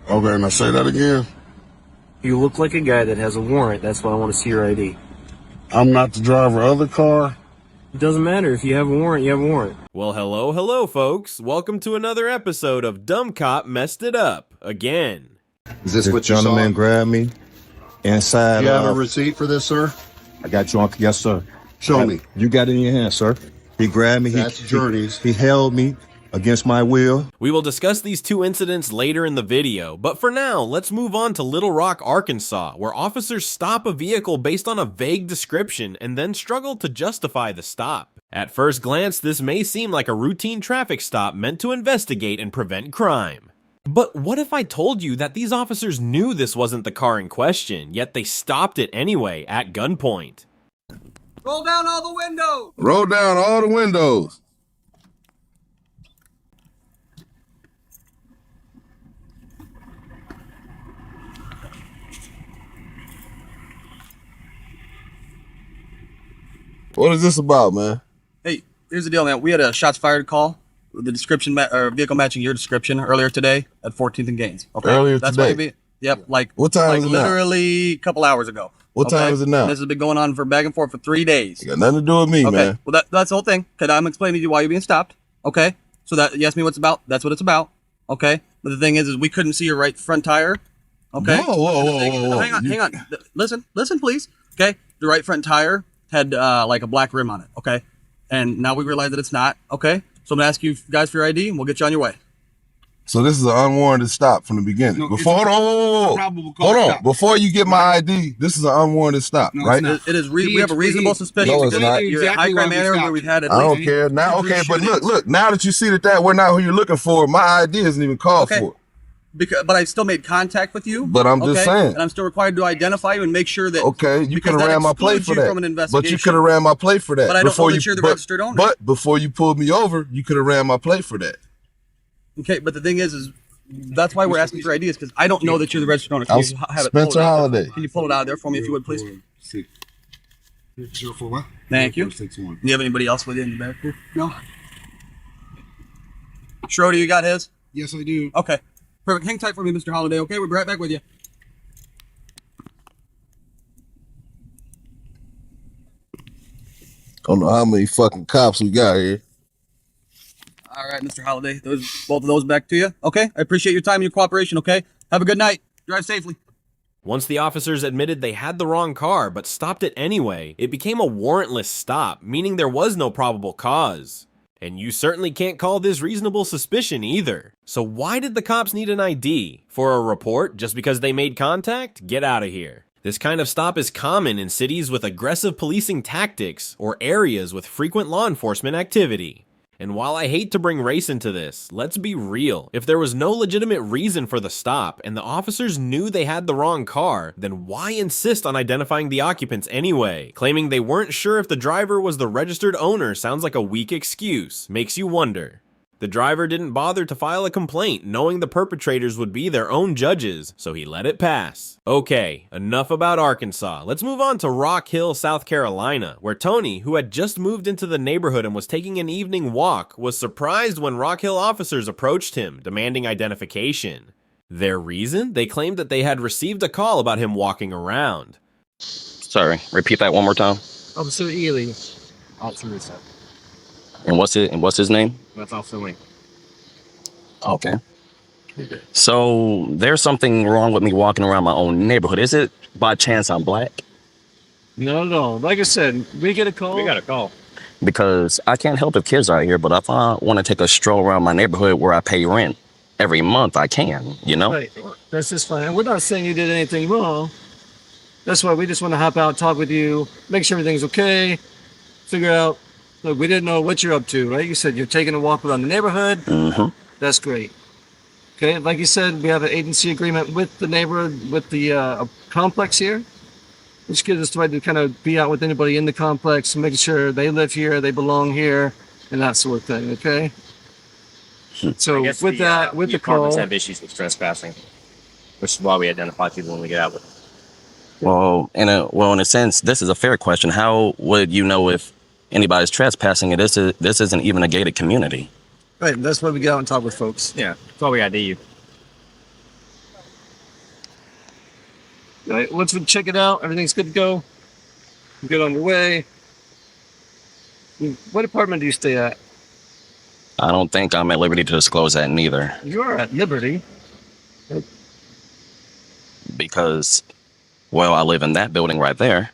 Okay, now say that again. You look like a guy that has a warrant. That's why I want to see your ID. I'm not the driver of the car. It doesn't matter. If you have a warrant, you have a warrant. Well, hello, folks. Welcome to another episode of Dumb Cop Messed It Up again. Is this what gentleman grabbed me inside? Do you have a receipt for this, sir? I got you on. Yes, sir. Show me. You got it in your hand, sir. He grabbed me. That's Journeys. He held me against my will. We will discuss these two incidents later in the video, but for now, let's move on to Little Rock, Arkansas, where officers stop a vehicle based on a vague description and then struggle to justify the stop. At first glance, this may seem like a routine traffic stop meant to investigate and prevent crime. But what if I told you that these officers knew this wasn't the car in question, yet they stopped it anyway at gunpoint? Roll down all the windows! Roll down all the windows. What is this about, man? Hey, here's the deal, man. We had a shots fired call with the description or vehicle matching your description earlier today at 14th and Gaines. Okay, Earlier that's today? Yep, like What time like is it now? literally a couple hours ago. What time is it now? This has been going on for back and forth for 3 days. Got nothing to do with me, Okay, man. well that's the whole thing. Cause I'm explaining to you why you're being stopped. Okay, so that you asked me what's about. That's what it's about. Okay, but the thing is we couldn't see your right front tire. Okay. Whoa. Hang on. Listen, please. Okay, the right front tire had like a black rim on it. Okay, and now we realize that it's not. Okay, so I'm gonna ask you guys for your ID, and we'll get you on your way. So this is an unwarranted stop from the beginning. No, Hold on. Before you get my ID, this is an unwarranted stop, No, right? It is. We have a reasonable suspicion. No, it's because not. You're a high crime area where we've had at I least. don't care. Now, okay, but look, now that you see that we're not who you're looking for, my ID isn't even called Okay. for. But I still made contact with you. But I'm just saying. And I'm still required to identify you and make sure that. Okay, you because could have that ran my plate excludes for you that. from an But you investigation. could have ran my plate for that. But I don't know that you're the registered owner. But before you pulled me over, you could have ran my plate for that. Okay, but the thing is that's why we're asking for ideas, because I don't know that you're the registered owner. I'm Can you have it Spencer pull it out? Holiday. Can you pull it out there for me if you would, please? 041. Thank you. 461. Do you have anybody else with you in the back here? No. Schroeder, you got his? Yes, I do. Okay. Perfect. Hang tight for me, Mr. Holiday, okay? We'll be right back with you. I don't know how many fucking cops we got here. All right, Mr. Holiday. Both of those back to you. Okay? I appreciate your time and your cooperation, okay? Have a good night. Drive safely. Once the officers admitted they had the wrong car but stopped it anyway, it became a warrantless stop, meaning there was no probable cause. And you certainly can't call this reasonable suspicion either. So why did the cops need an ID? For a report just because they made contact? Get out of here. This kind of stop is common in cities with aggressive policing tactics or areas with frequent law enforcement activity. And while I hate to bring race into this, let's be real. If there was no legitimate reason for the stop and the officers knew they had the wrong car, then why insist on identifying the occupants anyway? Claiming they weren't sure if the driver was the registered owner sounds like a weak excuse. Makes you wonder. The driver didn't bother to file a complaint, knowing the perpetrators would be their own judges, so he let it pass. Okay, enough about Arkansas. Let's move on to Rock Hill, South Carolina, where Tony, who had just moved into the neighborhood and was taking an evening walk, was surprised when Rock Hill officers approached him, demanding identification. Their reason? They claimed that they had received a call about him walking around. Sorry, repeat that one more time. Officer Ely. Officer Russo. And what's his name? That's Officer Lee. Okay. So there's something wrong with me walking around my own neighborhood. Is it by chance I'm black? No. Like I said, we get a call. We got a call. Because I can't help if kids are here, but if I want to take a stroll around my neighborhood where I pay rent every month, I can, you know? Right. That's just fine. We're not saying you did anything wrong. That's why we just want to hop out, talk with you, make sure everything's okay, figure out. Look, we didn't know what you're up to, right? You said you're taking a walk around the neighborhood. Mm-hmm. That's great. Okay, like you said, we have an agency agreement with the neighborhood, with the complex here, which gives us the right to kind of be out with anybody in the complex, making sure they live here, they belong here, and that sort of thing, okay? So with the apartments call... have issues with trespassing, which is why we identify people when we get out with them. Well, in a sense, this is a fair question. How would you know if anybody's trespassing? This isn't even a gated community. Right, that's why we get out and talk with folks. Yeah, that's why we ID you. Right. Once we check it out, everything's good to go. Good on your way. What apartment do you stay at? I don't think I'm at liberty to disclose that neither. You're at Liberty. Because, well, I live in that building right there.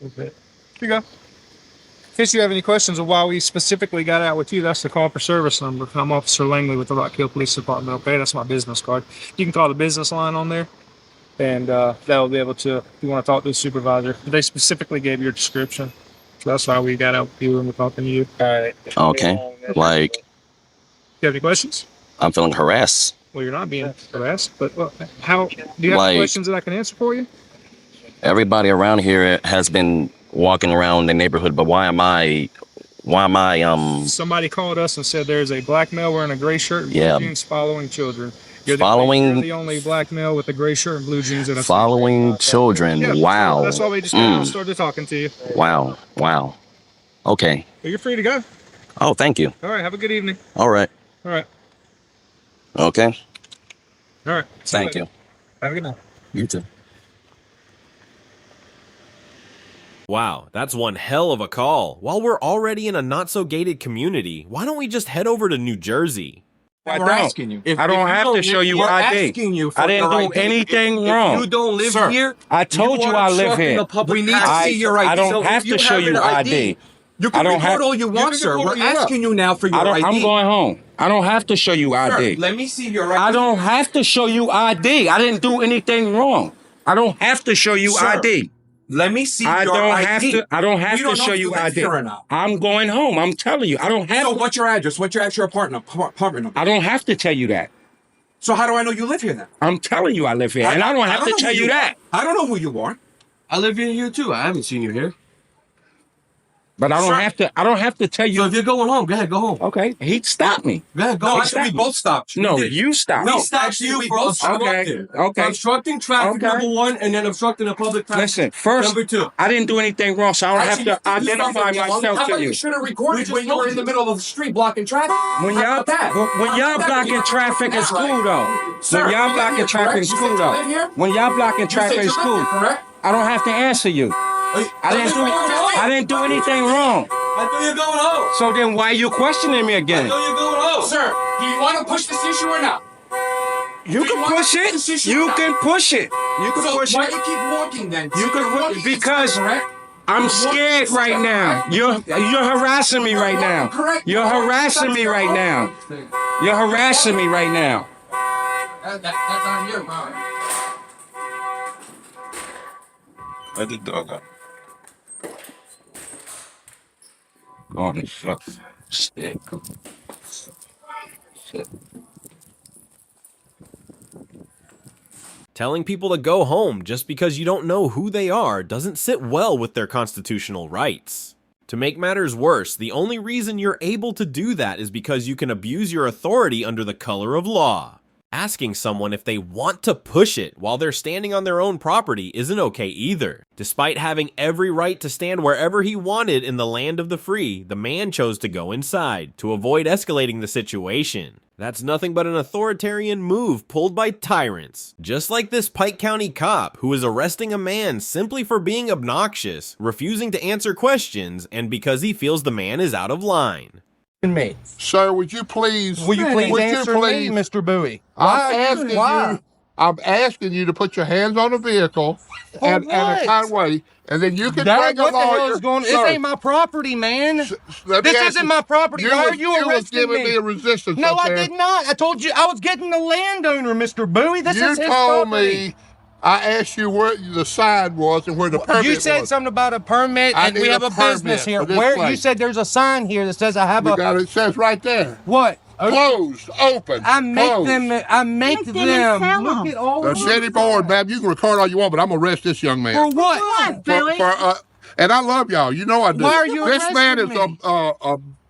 Okay. Here you go. In case you have any questions of why we specifically got out with you, that's the call for service number. I'm Officer Langley with the Rock Hill Police Department. Okay, that's my business card. You can call the business line on there, and that'll be able to, if you want to talk to the supervisor. They specifically gave your description, so that's why we got out with you and we're talking to you. All right. Okay. Like, You have any questions? I'm feeling harassed. Well, you're not being harassed, but well, how do you have Like- questions that I can answer for you? Everybody around here has been walking around the neighborhood, but why am I Somebody called us and said there's a black male wearing a gray shirt and blue Yeah. jeans following children. You're Following- the only black male with a gray shirt and blue jeans and a following children? Yeah, Wow. That's why we just got out and started talking to you. Wow. Wow. Okay. But you're free to go. Oh, thank you. All right. Have a good evening. All right. All right. Okay. All right. See Thank later. you. Have a good night. You too. Wow, that's one hell of a call. While we're already in a not-so-gated community, why don't we just head over to New Jersey? We're asking you. I don't have to show you we're ID. asking you for I didn't your do ID. anything If wrong. you don't live Sir, here. I told you are I live obstructing here. the public We need access. to see your ID. I don't So have if to show have you an ID. You I can don't record have- all you want, sir. We're asking you now for your ID. I'm going home. I don't have to show you ID. Sir, let me see your ID. I don't have to show you ID. I didn't do anything wrong. I don't have to show you Sir, ID. Let me see I your don't ID. have to. I don't have You don't to know show if you live ID. here or not. I'm going home. I'm telling you. I don't have. So to, what's your address? What's your actual apartment number? I don't have to tell you that. So how do I know you live here then? I'm telling you I live here, and I don't have to know tell who you that. I don't know who you are. I live here too. I haven't seen you here. But I don't Sir. have to. I don't have to tell So you. if you're going home, go ahead, go home. Okay, he stopped me. Go ahead, go. No, home. actually, we both stopped you. No, We did. you stopped. No, We stopped actually, you we for both stopped Okay. you. Okay. For obstructing traffic, Okay. number one, and then obstructing the public traffic. Listen, first, Number two. I didn't do anything wrong, so I don't Actually, have to you identify stopped me. myself How to about you. you should have recorded when you were in the middle of the street blocking traffic. When How y'all, about that? when y'all blocking traffic is cool though. Sir, When y'all you blocking live here, traffic correct? is You cool said you though. live here? When y'all blocking You traffic said is you cool. live here, correct? I don't have to answer you. I didn't do anything wrong. I thought you're going home. So then why you questioning me I again? thought you're going home. Sir, do you want to push this issue or not? You can push it. You can push it. You can So push why it. do you keep walking then? You So can you're push walking because correct? I'm scared right now. You're harassing me right now. You're harassing me right now. You're harassing me right now. That's on you, bro. Let the dog out. Go on, fuck. Shit. Shit. Telling people to go home just because you don't know who they are doesn't sit well with their constitutional rights. To make matters worse, the only reason you're able to do that is because you can abuse your authority under the color of law. Asking someone if they want to push it while they're standing on their own property isn't okay either. Despite having every right to stand wherever he wanted in the land of the free, the man chose to go inside to avoid escalating the situation. That's nothing but an authoritarian move pulled by tyrants. Just like this Pike County cop who is arresting a man simply for being obnoxious, refusing to answer questions, and because he feels the man is out of line. Me. Sir, would you please Answer me, Mr. Bowie? I'm asking you to put your hands on the vehicle and a kind way, and then you can bring a What the hell lawyer. is going on? Sir, This ain't my property, man. let me This ask isn't you, my property. Why are you was arresting giving me a resistance. No, up I there. did not. I told you I was getting the landowner, Mr. Bowie. This You is his told property. me. I asked you where the sign was and where the permit You said was. something about a permit, I and we need have a a business permit here. for this Where place. you said there's a sign here that says I have You a got it. It says right there. what? Closed, open. I make closed. them. I make them. Look at all The of city board, ma'am. You can record all you want, but I'm gonna arrest this young man. For what? And I love y'all. You know I do. Why are you This man is arresting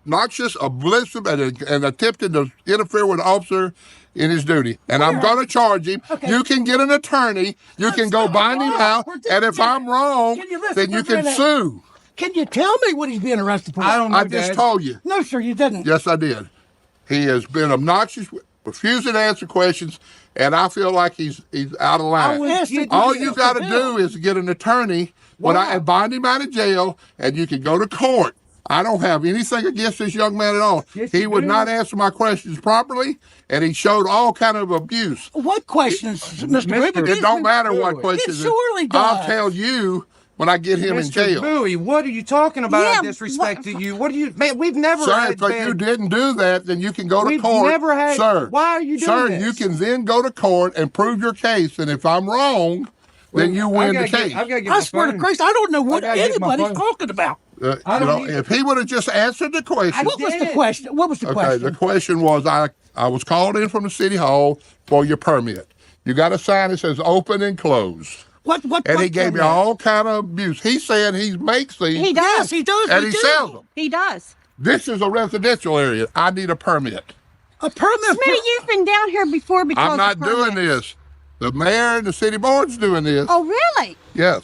obnoxious, abusive, and attempted to interfere with an officer in his duty. And I'm going to charge him. Okay. You can get an attorney. You can go bind him out. And if I'm wrong, then you can sue. Can you tell me what he's being arrested for? I don't know. I just told you. No, sir, you didn't. Yes, I did. He has been obnoxious, refusing to answer questions, and I feel like he's out of line. All you got to do is get an attorney and bind him out of jail, and you can go to court. I don't have anything against this young man at all. He would not answer my questions properly, and he showed all kind of abuse. What questions, Mr. Bowie? It don't matter what questions. It surely does. I'll tell you when I get him in jail. Bowie, what are you talking about? I disrespect to you. What do you, man? We've never had. Sir, if you didn't do that, then you can go to court. We've never had. Sir, why are you doing this? Sir, you can then go to court and prove your case, and if I'm wrong, then you win the case. I swear to Christ, I don't know what anybody's talking about. If he would have just answered the question. What was the question? What was the question? Okay, the question was, I was called in from the city hall for your permit. You got a sign that says open and close. And he gave me all kind of abuse. He's saying he makes these. He does. He does. And he sells them. He does. This is a residential area. I need a permit. A permit? Smitty, you've been down here before because I'm not doing this. The mayor and the city board's doing this. Oh, really? Yes.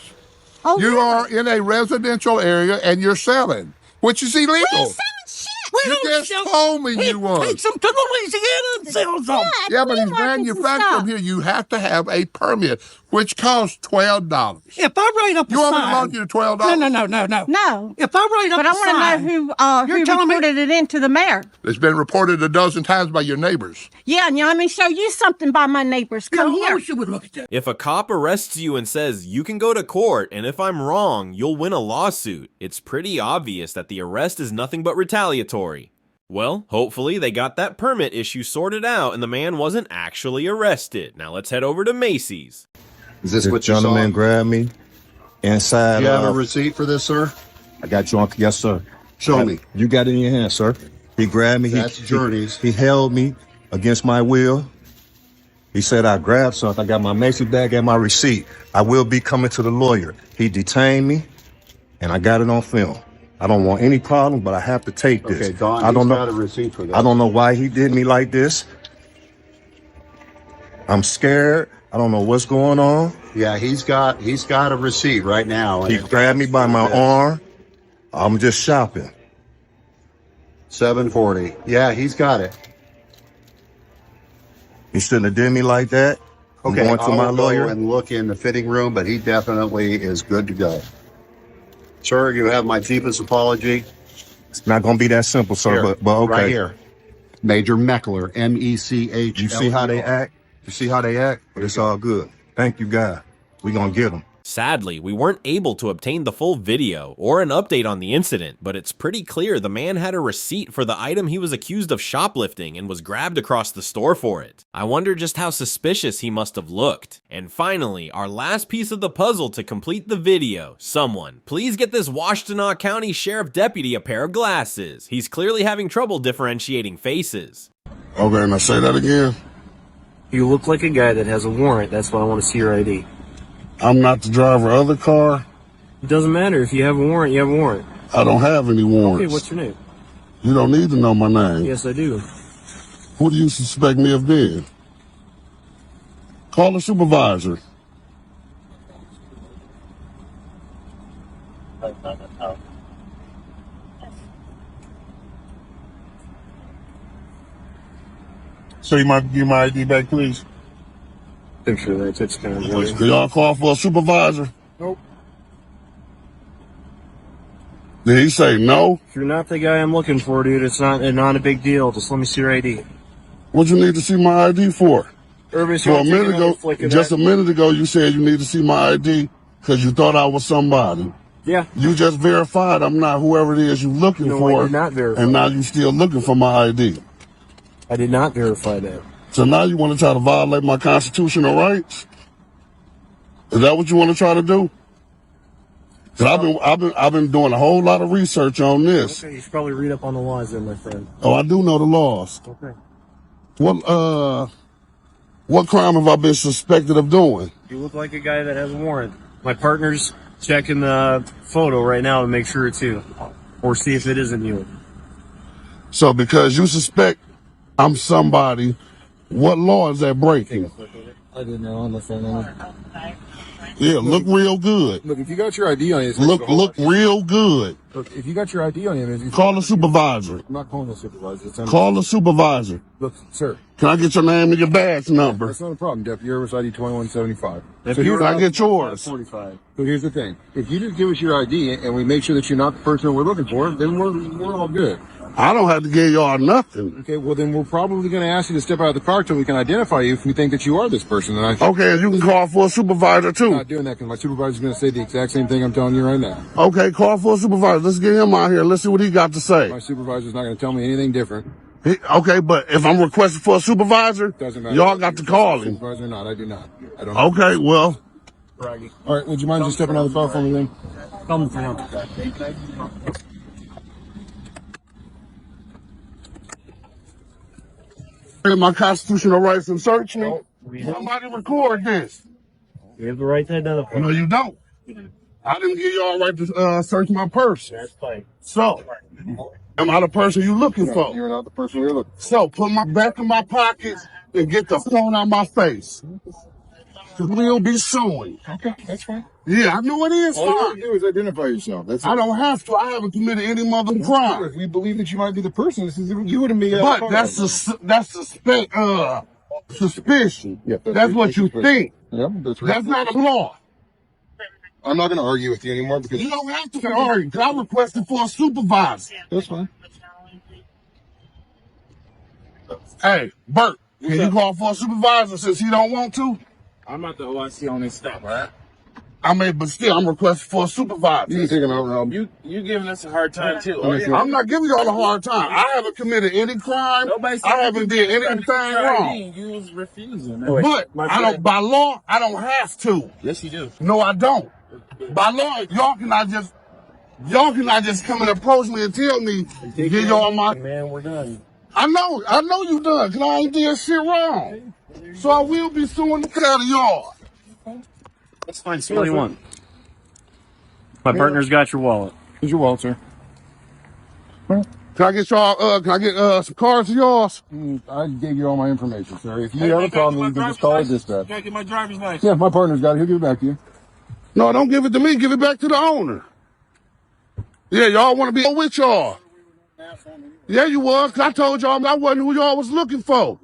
Oh, you are in a residential area and you're selling, which is illegal. We ain't selling shit. You just told me you was. He takes them to Louisiana and sells them. Yeah, but he's manufacturing here. You have to have a permit, which costs $12. If I write up a sign. You want me to loan you the $12? No. If I write up but I want to know who reported it into the mayor. It's been reported a dozen times by your neighbors. Yeah, and let me show you something by my neighbors. Come here. I wish you would look at that. If a cop arrests you and says, you can go to court, and if I'm wrong, you'll win a lawsuit, it's pretty obvious that the arrest is nothing but retaliatory. Well, hopefully they got that permit issue sorted out and the man wasn't actually arrested. Now let's head over to Macy's. Is this what gentleman grabbed me inside? Do you have a receipt for this, sir? I got drunk. Yes, sir. Show me. You got it in your hand, sir. He grabbed me. That's Journeys. He held me against my will. He said I grabbed something. I got my Macy's bag and my receipt. I will be coming to the lawyer. He detained me, and I got it on film. I don't want any problems, but I have to take this. Okay, Don, I don't know. Got a receipt for that. I don't know why he did me like this. I'm scared. I don't know what's going on. Yeah, he's got a receipt right now. He grabbed me by my arm. I'm just shopping. 740. Yeah, he's got it. He shouldn't have did me like that. Okay, I'm going to my lawyer go and look in the fitting room, but he definitely is good to go. Sir, you have my deepest apology. It's not going to be that simple, sir, Here, but okay. Right here. Major Meckler, M-E-C-H. You see how they act? You see how they act? But it's all good. Thank you, God. We're going to get them. Sadly, we weren't able to obtain the full video or an update on the incident, but it's pretty clear the man had a receipt for the item he was accused of shoplifting and was grabbed across the store for it. I wonder just how suspicious he must have looked. And finally, our last piece of the puzzle to complete the video. Someone, please get this Washtenaw County Sheriff Deputy a pair of glasses. He's clearly having trouble differentiating faces. Okay, now say that again. You look like a guy that has a warrant. That's why I want to see your ID. I'm not the driver of the car. It doesn't matter. If you have a warrant, you have a warrant. I don't have any warrants. Okay, what's your name? You don't need to know my name. Yes, I do. Who do you suspect me of being? Call the supervisor. So you might give my ID back, please? Picture that. It's kind of Can y'all call for a supervisor? Nope. Did he say no? If you're not the guy I'm looking for, dude, it's not a big deal. Just let me see your ID. What'd you need to see my ID for? Everybody's For a minute ago, just a minute ago, you said you need to see my ID because you thought I was somebody. Yeah. You just verified I'm not whoever it is you're looking No, for. I did not verify. And now you're still looking for my ID. I did not verify that. So now you want to try to violate my constitutional rights? Is that what you want to try to do? Because I've been doing a whole lot of research on this. Okay, you should probably read up on the laws then, my friend. Oh, I do know the laws. Okay. What crime have I been suspected of doing? You look like a guy that has a warrant. My partner's checking the photo right now to make sure it's you. Or see if it isn't you. So because you suspect I'm somebody, what law is that breaking? I didn't know on the phone. Yeah, look real good. Look, if you got your ID on you, look real good. Look, if you got your ID on you, call the supervisor. I'm not calling the supervisor. Call the supervisor. Look, sir. Can I get your name and your badge number? That's not a problem, Deputy. Your ID 2175. Can I get yours? 45. So here's the thing. If you just give us your ID and we make sure that you're not the person we're looking for, then we're all good. I don't have to give y'all nothing. Okay, well then we're probably going to ask you to step out of the car till we can identify you if we think that you are this person. And Okay, and you can call for a supervisor too. I'm not doing that because my supervisor's going to say the exact same thing I'm telling you right now. Okay, call for a supervisor. Let's get him out here. Let's see what he got to say. My supervisor's not going to tell me anything different. Okay, but if I'm requesting for a supervisor, Doesn't matter. y'all got to call him. Supervisor or not, I do not. I don't. Okay, well. All right, would you mind just stepping out of the car for me then? Come for him. My constitutional rights to search me. Somebody record this. You have the right to identify. No, you don't. I didn't give y'all right to search my purse. That's fine. So, am I the person you looking for? You're not the person we're looking for. So, put my back in my pockets and get the phone out my face. Because we'll be suing. Okay, that's fine. Yeah, I know it is All you fine. have to do is identify yourself. That's it. I don't have to. I haven't committed any mother crime. If we believe that you might be the person, this is you and me. But that's suspicion. Yeah, that's what you think. Yeah, That's not a law. I'm not going to argue with you anymore because You don't have to argue. 'Cause I requested for a supervisor. that's fine. Hey, Bert, can you call for a supervisor since he don't want to? I'm not the OIC on this stuff, all right? I mean, but still, I'm requesting for a supervisor. You can take him out. You giving us a hard time too. I'm not giving y'all a hard time. I haven't committed any crime. I haven't did anything wrong. You was refusing. But I don't. By law, I don't have to. Yes, you do. No, I don't. By law, y'all cannot just come and approach me and tell me give y'all my. Man, we're done. I know you done, cause I ain't did shit wrong. So I will be suing the out of y'all. That's fine. So what do you want? My partner's got your wallet. Here's your wallet, sir. Can I get y'all? Can I get some cards of yours? I gave you all my information, sir. If you have a problem, you can just call a dispatch. Gotta get my driver's license. Yeah, my partner's got it. He'll give it back to you. No, don't give it to me. Give it back to the owner. Yeah, y'all want to be with y'all. Yeah, you was. 'Cause I told y'all I wasn't who y'all was looking for.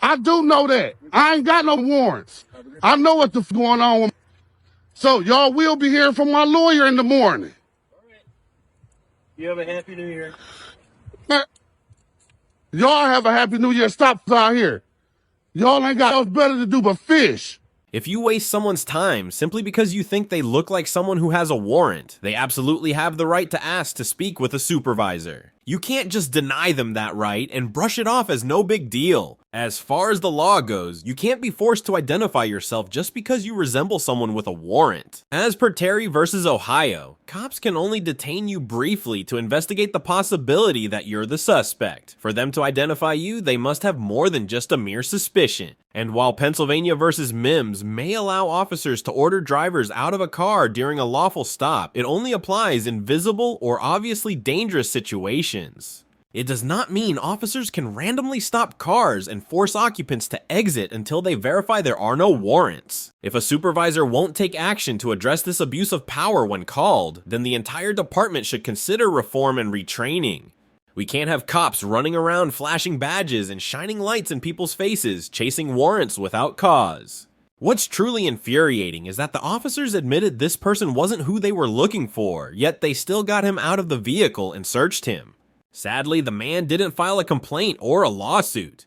I do know that. I ain't got no warrants. I know what the f going on with. So y'all will be hearing from my lawyer in the morning. You have a happy new year. Y'all have a happy new year. Stop out here. Y'all ain't got else better to do but fish. If you waste someone's time simply because you think they look like someone who has a warrant, they absolutely have the right to ask to speak with a supervisor. You can't just deny them that right and brush it off as no big deal. As far as the law goes, you can't be forced to identify yourself just because you resemble someone with a warrant. As per Terry versus Ohio, cops can only detain you briefly to investigate the possibility that you're the suspect. For them to identify you, they must have more than just a mere suspicion. And while Pennsylvania versus Mims may allow officers to order drivers out of a car during a lawful stop, it only applies in visible or obviously dangerous situations. It does not mean officers can randomly stop cars and force occupants to exit until they verify there are no warrants. If a supervisor won't take action to address this abuse of power when called, then the entire department should consider reform and retraining. We can't have cops running around flashing badges and shining lights in people's faces, chasing warrants without cause. What's truly infuriating is that the officers admitted this person wasn't who they were looking for, yet they still got him out of the vehicle and searched him. Sadly, the man didn't file a complaint or a lawsuit.